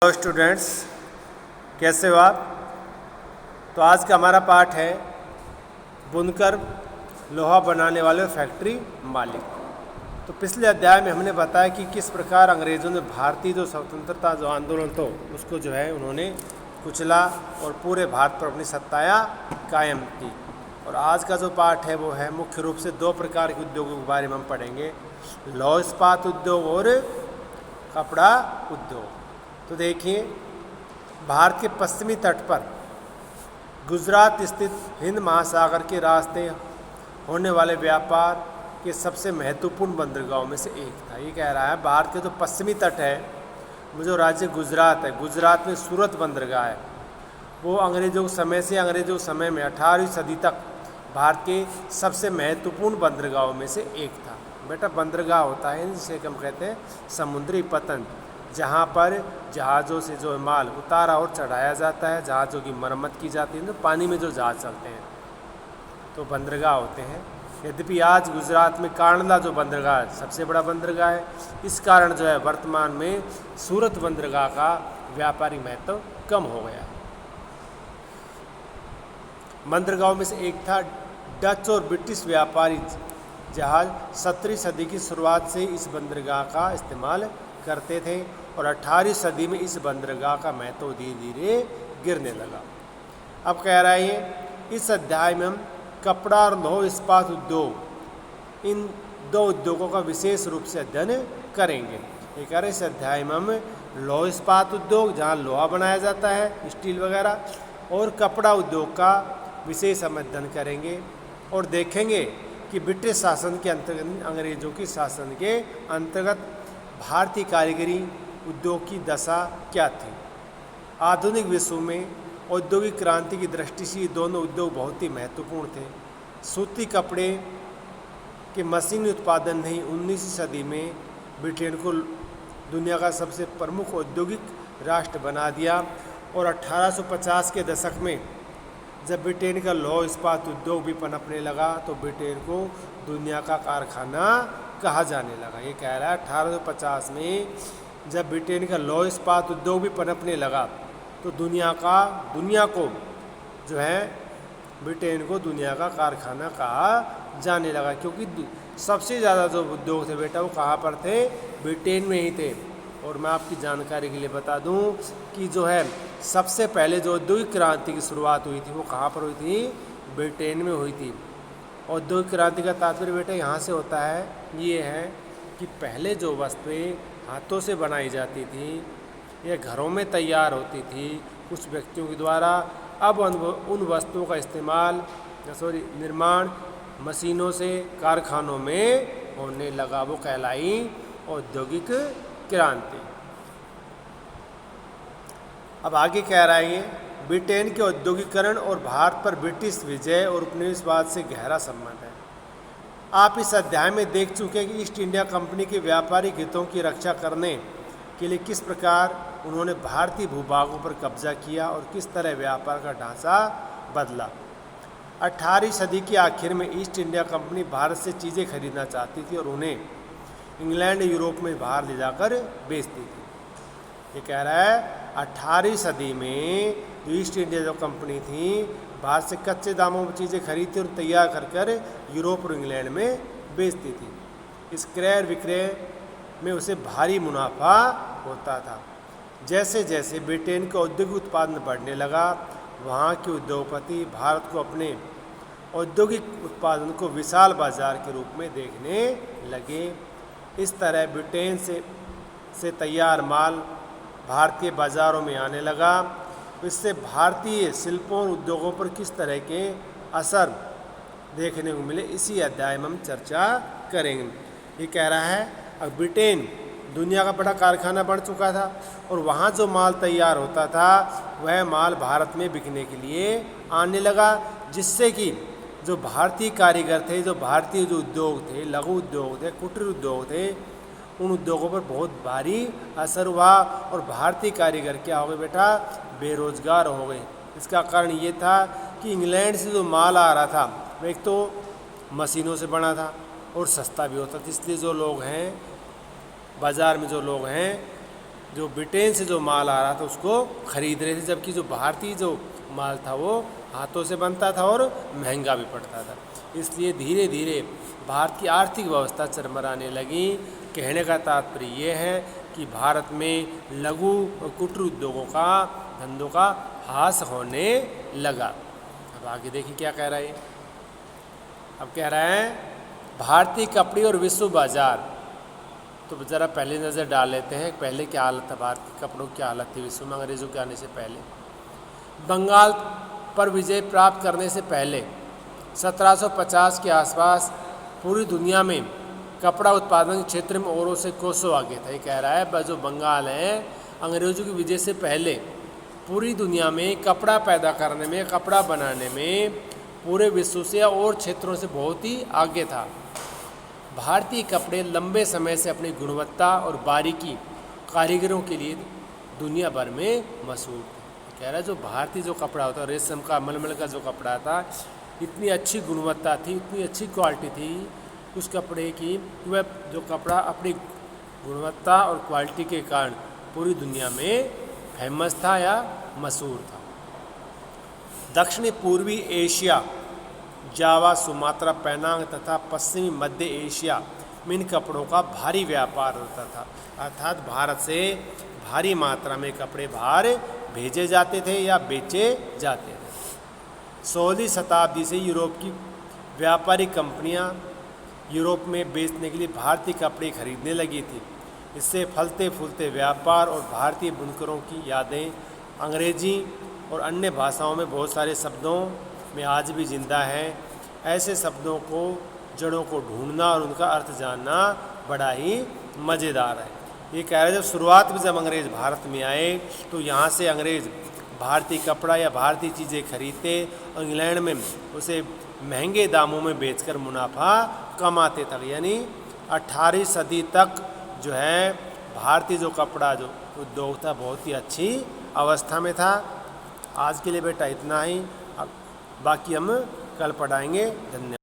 Hello students, कैसे हो आप। तो आज का हमारा पाठ है बुनकर लोहा बनाने वाले फैक्ट्री मालिक। तो पिछले अध्याय में हमने बताया कि किस प्रकार अंग्रेज़ों ने भारतीय जो स्वतंत्रता जो आंदोलन था उसको जो है उन्होंने कुचला और पूरे भारत पर अपनी सत्ताया कायम की। और आज का जो पाठ है वो है मुख्य रूप से दो प्रकार के उद्योगों के बारे में हम पढ़ेंगे, लौह इस्पात उद्योग और कपड़ा उद्योग। तो देखिए, भारत के पश्चिमी तट पर गुजरात स्थित हिंद महासागर के रास्ते होने वाले व्यापार के सबसे महत्वपूर्ण बंदरगाहों में से एक था। ये कह रहा है भारत के जो पश्चिमी तट है, वो जो राज्य गुजरात है, गुजरात में सूरत बंदरगाह है, वो अंग्रेज़ों के समय में 18वीं सदी तक भारत के सबसे महत्वपूर्ण बंदरगाहों में से एक था। बेटा, बंदरगाह होता है जिसे हम कहते हैं समुद्री पतन, जहाँ पर जहाज़ों से जो माल उतारा और चढ़ाया जाता है, जहाज़ों की मरम्मत की जाती है, तो पानी में जो जहाज़ चलते हैं तो बंदरगाह होते हैं। यद्यपि आज गुजरात में कांडला जो बंदरगाह सबसे बड़ा बंदरगाह है, इस कारण जो है वर्तमान में सूरत बंदरगाह का व्यापारिक महत्व कम हो गया। बंदरगाहों में से एक था। डच और ब्रिटिश व्यापारी जहाज़ 17वीं सदी की शुरुआत से इस बंदरगाह का इस्तेमाल करते थे और 18वीं सदी में इस बंदरगाह का महत्व धीरे धीरे गिरने लगा। अब कह रहा है इस अध्याय में हम कपड़ा और लौह इस्पात उद्योग, इन दो उद्योगों का विशेष रूप से अध्ययन करेंगे। ये कह रहे इस अध्याय में हम लौह इस्पात उद्योग, जहाँ लोहा बनाया जाता है, स्टील वगैरह, और कपड़ा उद्योग का विशेष हम अध्ययन करेंगे और देखेंगे कि ब्रिटिश शासन के अंतर्गत, अंग्रेज़ों के शासन के अंतर्गत भारतीय कारीगरी उद्योग की दशा क्या थी। आधुनिक विश्व में औद्योगिक क्रांति की दृष्टि से ये दोनों उद्योग बहुत ही महत्वपूर्ण थे। सूती कपड़े के मशीनी उत्पादन ने 19वीं सदी में ब्रिटेन को दुनिया का सबसे प्रमुख औद्योगिक राष्ट्र बना दिया और 1850 के दशक में जब ब्रिटेन का लौह इस्पात उद्योग भी पनपने लगा तो ब्रिटेन को दुनिया का कारखाना कहा जाने लगा। ये कह रहा है 1850 में जब ब्रिटेन का लौह इस्पात उद्योग भी पनपने लगा तो दुनिया को जो है ब्रिटेन को दुनिया का कारखाना कहा जाने लगा, क्योंकि सबसे ज़्यादा जो उद्योग थे बेटा वो कहाँ पर थे, ब्रिटेन में ही थे। और मैं आपकी जानकारी के लिए बता दूं कि जो है सबसे पहले जो औद्योगिक क्रांति की शुरुआत हुई थी वो कहाँ पर हुई थी, ब्रिटेन में हुई थी। औद्योगिक क्रांति का तात्पर्य बेटा यहाँ से होता है, ये है कि पहले जो वस्तुएं हाथों से बनाई जाती थी या घरों में तैयार होती थी कुछ व्यक्तियों के द्वारा, अब उन वस्तुओं का इस्तेमाल निर्माण मशीनों से कारखानों में होने लगा। वो कहलाई औद्योगिक क्रांति। अब आगे कह रहा है ब्रिटेन के औद्योगिकरण और भारत पर ब्रिटिश विजय और उपनिवेशवाद से गहरा संबंध है। आप इस अध्याय में देख चुके हैं कि ईस्ट इंडिया कंपनी के व्यापारिक हितों की रक्षा करने के लिए किस प्रकार उन्होंने भारतीय भूभागों पर कब्जा किया और किस तरह व्यापार का ढांचा बदला। 18वीं सदी के आखिर में ईस्ट इंडिया कंपनी भारत से चीज़ें खरीदना चाहती थी और उन्हें इंग्लैंड यूरोप में बाहर ले जाकर बेचती थी। ये कह रहा है 18वीं सदी में जो ईस्ट इंडिया जो कंपनी थी भारत से कच्चे दामों में चीज़ें खरीदती और तैयार कर यूरोप और इंग्लैंड में बेचती थी। इस क्रय विक्रय में उसे भारी मुनाफा होता था। जैसे जैसे ब्रिटेन का औद्योगिक उत्पादन बढ़ने लगा, वहाँ के उद्योगपति भारत को अपने औद्योगिक उत्पादन को विशाल बाजार के रूप में देखने लगे। इस तरह ब्रिटेन से तैयार माल भारतीय बाज़ारों में आने लगा। इससे भारतीय शिल्पों और उद्योगों पर किस तरह के असर देखने को मिले, इसी अध्याय में हम चर्चा करेंगे। ये कह रहा है अब ब्रिटेन दुनिया का बड़ा कारखाना बन चुका था और वहाँ जो माल तैयार होता था वह माल भारत में बिकने के लिए आने लगा, जिससे कि जो भारतीय कारीगर थे, जो भारतीय जो उद्योग थे, लघु उद्योग थे, कुटीर उद्योग थे, उन उद्योगों पर बहुत भारी असर हुआ और भारतीय कारीगर क्या हो गए बेटा, बेरोजगार हो गए। इसका कारण ये था कि इंग्लैंड से जो माल आ रहा था वह एक तो मशीनों से बना था और सस्ता भी होता था, इसलिए जो लोग हैं बाज़ार में जो लोग हैं जो ब्रिटेन से जो माल आ रहा था उसको खरीद रहे थे, जबकि जो भारतीय जो माल था वो हाथों से बनता था और महंगा भी पड़ता था। इसलिए धीरे धीरे भारत की आर्थिक व्यवस्था चरमराने लगी। कहने का तात्पर्य ये है कि भारत में लघु और कुटीर उद्योगों का धंधों का ह्रास होने लगा। अब आगे देखिए क्या कह रहा है। अब कह रहा है भारतीय कपड़े और विश्व बाजार। तो ज़रा पहले नज़र डाल लेते हैं पहले क्या हालत है, भारत के कपड़ों की हालत थी विश्व में अंग्रेज़ों के आने से पहले। बंगाल पर विजय प्राप्त करने से पहले 1750 के आसपास पूरी दुनिया में कपड़ा उत्पादन के क्षेत्र में औरों से कोसों आगे था। ये कह रहा है जो बंगाल है अंग्रेज़ों की विजय से पहले पूरी दुनिया में कपड़ा पैदा करने में, कपड़ा बनाने में पूरे विश्व से और क्षेत्रों से बहुत ही आगे था। भारतीय कपड़े लंबे समय से अपनी गुणवत्ता और बारीकी कारीगरों के लिए दुनिया भर में मशहूर थे। कह रहा है जो भारतीय जो कपड़ा होता है, रेशम का, मलमल का जो कपड़ा था, इतनी अच्छी गुणवत्ता थी, इतनी अच्छी क्वालिटी थी उस कपड़े की, वह जो कपड़ा अपनी गुणवत्ता और क्वालिटी के कारण पूरी दुनिया में फेमस था या मशहूर था। दक्षिणी पूर्वी एशिया, जावा, सुमात्रा, पेनांग तथा पश्चिमी मध्य एशिया में इन कपड़ों का भारी व्यापार होता था। अर्थात भारत से भारी मात्रा में कपड़े बाहर भेजे जाते थे या बेचे जाते थे। 16वीं शताब्दी से यूरोप की व्यापारिक कंपनियां यूरोप में बेचने के लिए भारतीय कपड़े खरीदने लगी थी। इससे फलते फूलते व्यापार और भारतीय बुनकरों की यादें अंग्रेजी और अन्य भाषाओं में बहुत सारे शब्दों में आज भी जिंदा है। ऐसे शब्दों को, जड़ों को ढूंढना और उनका अर्थ जानना बड़ा ही मज़ेदार है। ये कह रहे जब शुरुआत में जब अंग्रेज़ भारत में आए तो यहाँ से अंग्रेज़ भारतीय कपड़ा या भारतीय चीज़ें खरीदते और इंग्लैंड में उसे महंगे दामों में बेचकर मुनाफा कमाते तक। यानी 18वीं सदी तक जो है भारतीय जो कपड़ा जो उद्योग था बहुत ही अच्छी अवस्था में था। आज के लिए बेटा इतना ही, बाकी हम कल पढ़ाएंगे। धन्यवाद।